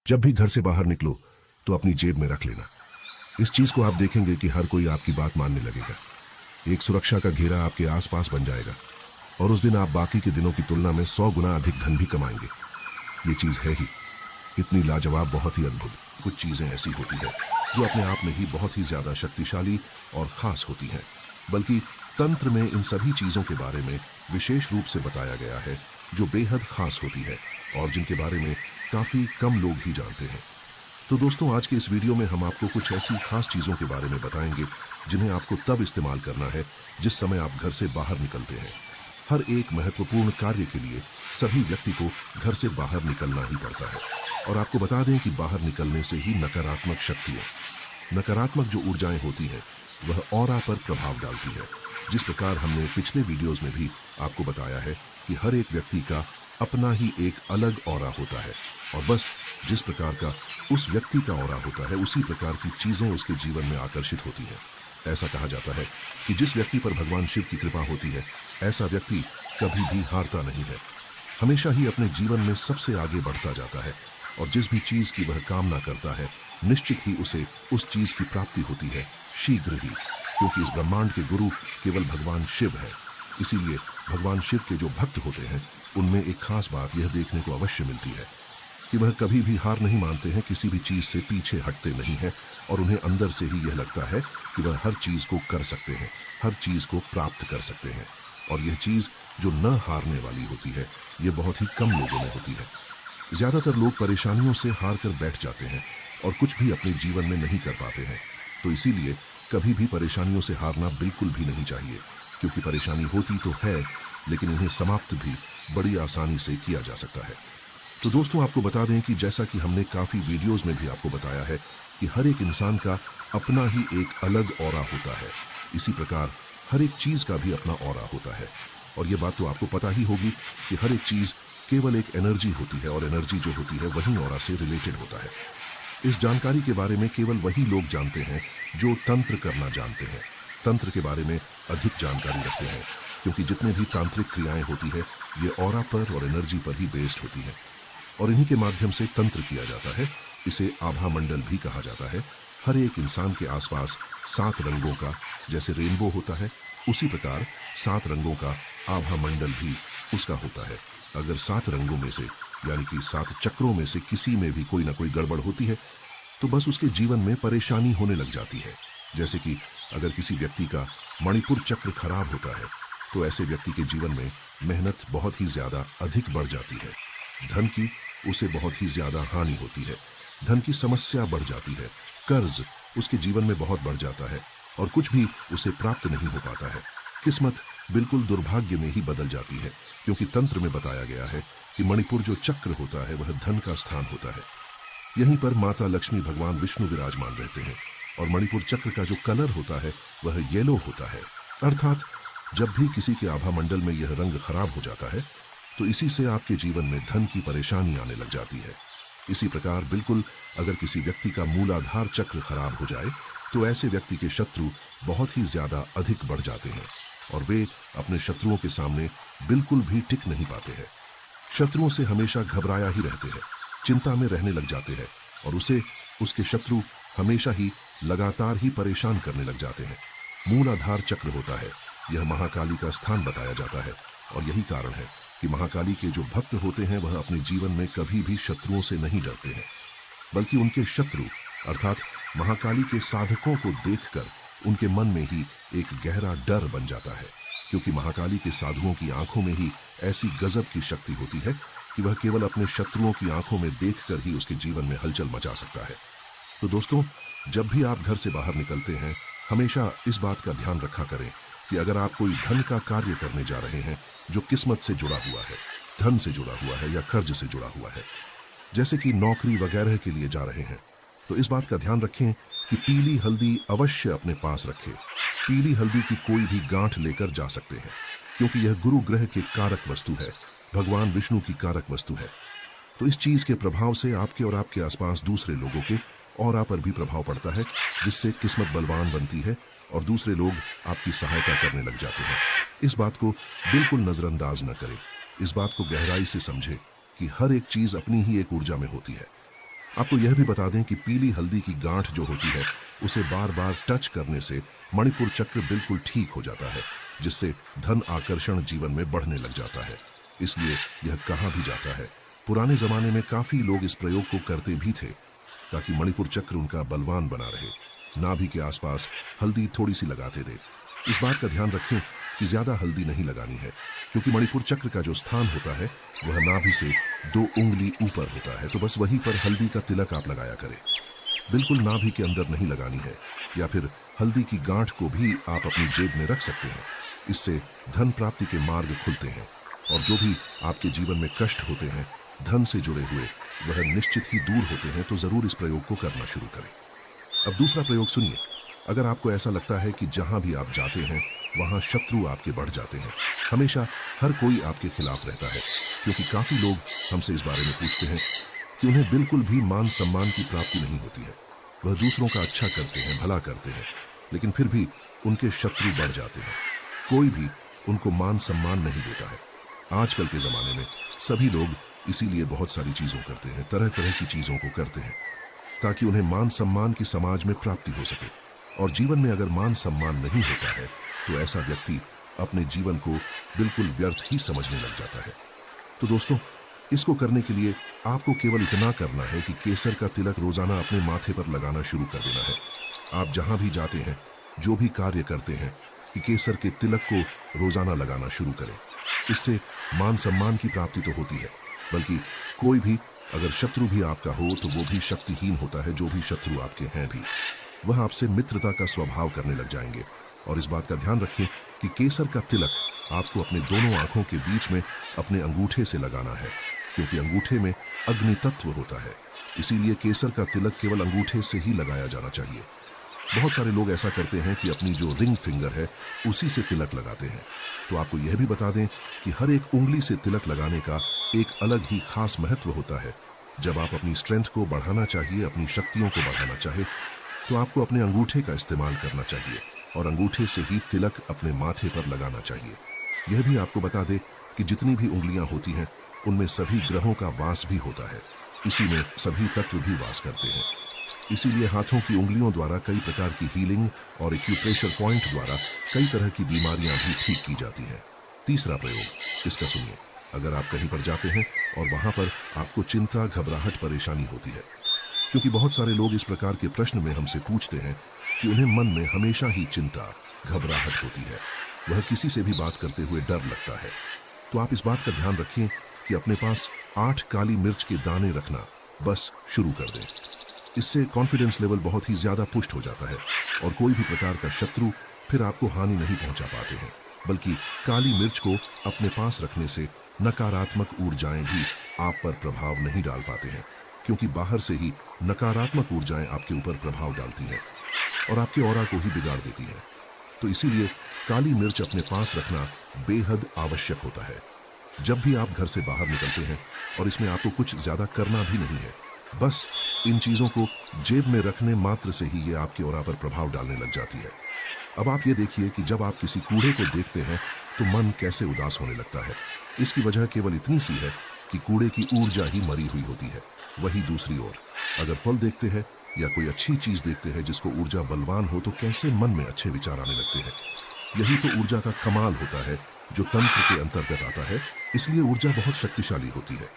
जब भी घर से बाहर निकलो तो अपनी जेब में रख लेना। इस चीज को आप देखेंगे कि हर कोई आपकी बात मानने लगेगा। एक सुरक्षा का घेरा आपके आसपास बन जाएगा और उस दिन आप बाकी के दिनों की तुलना में 100 गुना अधिक धन भी कमाएंगे। ये चीज है ही इतनी लाजवाब, बहुत ही अद्भुत। कुछ चीजें ऐसी होती हैं जो अपने आप में ही बहुत ही ज्यादा शक्तिशाली और खास होती हैं, बल्कि तंत्र में इन सभी चीजों के बारे में विशेष रूप से बताया गया है जो बेहद खास होती है और जिनके बारे में काफी कम लोग ही जानते हैं। तो दोस्तों, आज के इस वीडियो में हम आपको कुछ ऐसी खास चीजों के बारे में बताएंगे जिन्हें आपको तब इस्तेमाल करना है जिस समय आप घर से बाहर निकलते हैं। हर एक महत्वपूर्ण कार्य के लिए सभी व्यक्ति को घर से बाहर निकलना ही पड़ता है। और आपको बता दें कि बाहर निकलने से ही नकारात्मक शक्तियां, नकारात्मक जो ऊर्जाएं होती हैं, वह ऑरा पर प्रभाव डालती है। जिस प्रकार हमने पिछले वीडियोस में भी आपको बताया है कि हर एक व्यक्ति का अपना ही एक अलग ऑरा होता है और बस जिस प्रकार का उस व्यक्ति का ऑरा होता है उसी प्रकार की चीजें उसके जीवन में आकर्षित होती हैं। ऐसा कहा जाता है कि जिस व्यक्ति पर भगवान शिव की कृपा होती है, ऐसा व्यक्ति कभी भी हारता नहीं है, हमेशा ही अपने जीवन में सबसे आगे बढ़ता जाता है और जिस भी चीज की वह कामना करता है निश्चित ही उसे उस चीज की प्राप्ति होती है, शीघ्र ही। क्योंकि इस ब्रह्मांड के गुरु केवल भगवान शिव है। इसीलिए भगवान शिव के जो भक्त होते हैं उनमें एक खास बात यह देखने को अवश्य मिलती है कि वह कभी भी हार नहीं मानते हैं, किसी भी चीज से पीछे हटते नहीं हैं और उन्हें अंदर से ही यह लगता है कि वह हर चीज को कर सकते हैं, हर चीज को प्राप्त कर सकते हैं। और यह चीज जो न हारने वाली होती है, ये बहुत ही कम लोगों में होती है। ज्यादातर लोग परेशानियों से हार कर बैठ जाते हैं और कुछ भी अपने जीवन में नहीं कर पाते हैं। तो इसीलिए कभी भी परेशानियों से हारना बिल्कुल भी नहीं चाहिए, क्योंकि परेशानी होती तो है लेकिन इन्हें समाप्त भी बड़ी आसानी से किया जा सकता है। तो दोस्तों, आपको बता दें कि जैसा कि हमने काफी वीडियोस में भी आपको बताया है कि हर एक इंसान का अपना ही एक अलग ऑरा होता है, इसी प्रकार हर एक चीज का भी अपना ऑरा होता है। और ये बात तो आपको पता ही होगी कि हर एक चीज केवल एक एनर्जी होती है और एनर्जी जो होती है वही ऑरा से रिलेटेड होता है। इस जानकारी के बारे में केवल वही लोग जानते हैं जो तंत्र करना जानते हैं, तंत्र के बारे में अधिक जानकारी रखते हैं, क्योंकि जितने भी तांत्रिक क्रियाएं होती है ये ऑरा पर और एनर्जी पर ही बेस्ड होती है और इन्हीं के माध्यम से तंत्र किया जाता है। इसे आभा मंडल भी कहा जाता है। हर एक इंसान के आसपास 7 रंगों का, जैसे रेनबो होता है उसी प्रकार 7 रंगों का आभा मंडल भी उसका होता है। अगर 7 रंगों में से यानी कि 7 चक्रों में से किसी में भी कोई ना कोई गड़बड़ होती है तो बस उसके जीवन में परेशानी होने लग जाती है। जैसे कि अगर किसी व्यक्ति का मणिपुर चक्र खराब होता है तो ऐसे व्यक्ति के जीवन में मेहनत बहुत ही ज्यादा अधिक बढ़ जाती है, धन की उसे बहुत ही ज्यादा हानि होती है, धन की समस्या बढ़ जाती है, कर्ज उसके जीवन में बहुत बढ़ जाता है और कुछ भी उसे प्राप्त नहीं हो पाता है। किस्मत बिल्कुल दुर्भाग्य में ही बदल जाती है, क्योंकि तंत्र में बताया गया है कि मणिपुर जो चक्र होता है वह धन का स्थान होता है। यहीं पर माता लक्ष्मी, भगवान विष्णु विराजमान रहते हैं और मणिपुर चक्र का जो कलर होता है वह येलो होता है। अर्थात जब भी किसी के आभा मंडल में यह रंग खराब हो जाता है तो इसी से आपके जीवन में धन की परेशानी आने लग जाती है। इसी प्रकार बिल्कुल अगर किसी व्यक्ति का मूलाधार चक्र खराब हो जाए तो ऐसे व्यक्ति के शत्रु बहुत ही ज्यादा अधिक बढ़ जाते हैं और वे अपने शत्रुओं के सामने बिल्कुल भी टिक नहीं पाते हैं। शत्रुओं से हमेशा घबराया ही रहते हैं, चिंता में रहने लग जाते हैं और उसे उसके शत्रु हमेशा ही लगातार ही परेशान करने लग जाते हैं। मूलाधार चक्र होता है, यह महाकाली का स्थान बताया जाता है और यही कारण है कि महाकाली के जो भक्त होते हैं वह अपने जीवन में कभी भी शत्रुओं से नहीं डरते हैं, बल्कि उनके शत्रु अर्थात महाकाली के साधकों को देखकर उनके मन में ही एक गहरा डर बन जाता है, क्योंकि महाकाली के साधुओं की आंखों में ही ऐसी गजब की शक्ति होती है कि वह केवल अपने शत्रुओं की आंखों में देखकर ही उसके जीवन में हलचल मचा सकता है। तो दोस्तों, जब भी आप घर से बाहर निकलते हैं हमेशा इस बात का ध्यान रखा करें कि अगर आप कोई धन का कार्य करने जा रहे हैं जो किस्मत से जुड़ा हुआ है, धन से जुड़ा हुआ है या कर्ज से जुड़ा हुआ है, जैसे कि नौकरी वगैरह के लिए जा रहे हैं, तो इस बात का ध्यान रखें कि पीली हल्दी अवश्य अपने पास रखें। पीली हल्दी की कोई भी गांठ लेकर जा सकते हैं, क्योंकि यह गुरु ग्रह के कारक वस्तु है, भगवान विष्णु की कारक वस्तु है। तो इस चीज के प्रभाव से आपके और आपके आसपास दूसरे लोगों के ऑरा पर भी प्रभाव पड़ता है, जिससे किस्मत बलवान बनती है और दूसरे लोग आपकी सहायता करने लग जाते हैं। इस बात को बिल्कुल नजरअंदाज न करें, इस बात को गहराई से समझें कि हर एक चीज अपनी ही एक ऊर्जा में होती है। आपको यह भी बता दें कि पीली हल्दी की गांठ जो होती है उसे बार बार टच करने से मणिपुर चक्र बिल्कुल ठीक हो जाता है, जिससे धन आकर्षण जीवन में बढ़ने लग जाता है। इसलिए यह कहा भी जाता है, पुराने जमाने में काफी लोग इस प्रयोग को करते भी थे ताकि मणिपुर चक्र उनका बलवान बना रहे। नाभि के आसपास हल्दी थोड़ी सी लगाते थे। इस बात का ध्यान रखें कि ज्यादा हल्दी नहीं लगानी है, क्योंकि मणिपुर चक्र का जो स्थान होता है वह नाभि से 2 उंगली ऊपर होता है। तो बस वहीं पर हल्दी का तिलक आप लगाया करें। बिल्कुल नाभि के अंदर नहीं लगानी है, या फिर हल्दी की गांठ को भी आप अपनी जेब में रख सकते हैं। इससे धन प्राप्ति के मार्ग खुलते हैं और जो भी आपके जीवन में कष्ट होते हैं धन से जुड़े हुए, वह निश्चित ही दूर होते हैं। तो जरूर इस प्रयोग को करना शुरू करें। अब दूसरा प्रयोग सुनिए। अगर आपको ऐसा लगता है कि जहां भी आप जाते हैं वहां शत्रु आपके बढ़ जाते हैं, हमेशा हर कोई आपके खिलाफ रहता है, क्योंकि काफी लोग हमसे इस बारे में पूछते हैं कि उन्हें बिल्कुल भी मान सम्मान की प्राप्ति नहीं होती है। वह दूसरों का अच्छा करते हैं, भला करते हैं, लेकिन फिर भी उनके शत्रु बढ़ जाते हैं। कोई भी उनको मान सम्मान नहीं देता है। आजकल के जमाने में सभी लोग इसीलिए बहुत सारी चीजों करते हैं, तरह तरह की चीजों को करते हैं ताकि उन्हें मान सम्मान की समाज में प्राप्ति हो सके। और जीवन में अगर मान सम्मान नहीं होता है तो ऐसा व्यक्ति अपने जीवन को बिल्कुल व्यर्थ ही समझने लग जाता है। तो दोस्तों, इसको करने के लिए आपको केवल इतना करना है कि केसर का तिलक रोजाना अपने माथे पर लगाना शुरू कर देना है। आप जहां भी जाते हैं, जो भी कार्य करते हैं, कि केसर के तिलक को रोजाना लगाना शुरू करें। इससे मान सम्मान की प्राप्ति तो होती है, बल्कि कोई भी अगर शत्रु भी आपका हो तो वो भी शक्तिहीन होता है। जो भी शत्रु आपके हैं भी, वह आपसे मित्रता का स्वभाव करने लग जाएंगे। और इस बात का ध्यान रखें कि केसर का तिलक आपको अपने दोनों आंखों के बीच में अपने अंगूठे से लगाना है, क्योंकि अंगूठे में अग्नि तत्व होता है। इसीलिए केसर का तिलक केवल अंगूठे से ही लगाया जाना चाहिए। बहुत सारे लोग ऐसा करते हैं कि अपनी जो रिंग फिंगर है उसी से तिलक लगाते हैं। तो आपको यह भी बता दें कि हर एक उंगली से तिलक लगाने का एक अलग ही खास महत्व होता है। जब आप अपनी स्ट्रेंथ को बढ़ाना चाहिए, अपनी शक्तियों को बढ़ाना चाहे, तो आपको अपने अंगूठे का इस्तेमाल करना चाहिए और अंगूठे से ही तिलक अपने माथे पर लगाना चाहिए। यह भी आपको बता दे कि जितनी भी उंगलियां होती हैं उनमें सभी ग्रहों का वास भी होता है। इसी में सभी तत्व भी वास करते हैं। इसीलिए हाथों की उंगलियों द्वारा कई प्रकार की हीलिंग और एक्यूप्रेशर पॉइंट द्वारा कई तरह की बीमारियां भी ठीक की जाती हैं। तीसरा प्रयोग, इसका सुनिए। अगर आप कहीं पर जाते हैं और वहां पर आपको चिंता, घबराहट, परेशानी होती है, क्योंकि बहुत सारे लोग इस प्रकार के प्रश्न में हमसे पूछते हैं कि उन्हें मन में हमेशा ही चिंता, घबराहट होती है, वह किसी से भी बात करते हुए डर लगता है। तो आप इस बात का ध्यान रखें कि अपने पास 8 काली मिर्च के दाने रखना बस शुरू कर दें। इससे कॉन्फिडेंस लेवल बहुत ही ज्यादा पुष्ट हो जाता है और कोई भी प्रकार का शत्रु फिर आपको हानि नहीं पहुंचा पाते हैं। बल्कि काली मिर्च को अपने पास रखने से नकारात्मक ऊर्जाएं भी आप पर प्रभाव नहीं डाल पाते हैं, क्योंकि बाहर से ही नकारात्मक ऊर्जाएं आपके ऊपर प्रभाव डालती हैं और आपके ऑरा को ही बिगाड़ देती हैं। तो इसीलिए काली मिर्च अपने पास रखना बेहद आवश्यक होता है जब भी आप घर से बाहर निकलते हैं। और इसमें आपको कुछ ज्यादा करना भी नहीं है, बस इन चीजों को जेब में रखने मात्र से ही ये आपके ऑरा पर प्रभाव डालने लग जाती है। अब आप ये देखिए कि जब आप किसी कूड़े को देखते हैं तो मन कैसे उदास होने लगता है। इसकी वजह केवल इतनी सी है कि कूड़े की ऊर्जा ही मरी हुई होती है। वही दूसरी ओर अगर फल देखते हैं या कोई अच्छी चीज देखते हैं जिसको ऊर्जा बलवान हो, तो कैसे मन में अच्छे विचार आने लगते हैं। यही तो ऊर्जा का कमाल होता है जो तंत्र के अंतर्गत आता है। इसलिए ऊर्जा बहुत शक्तिशाली होती है।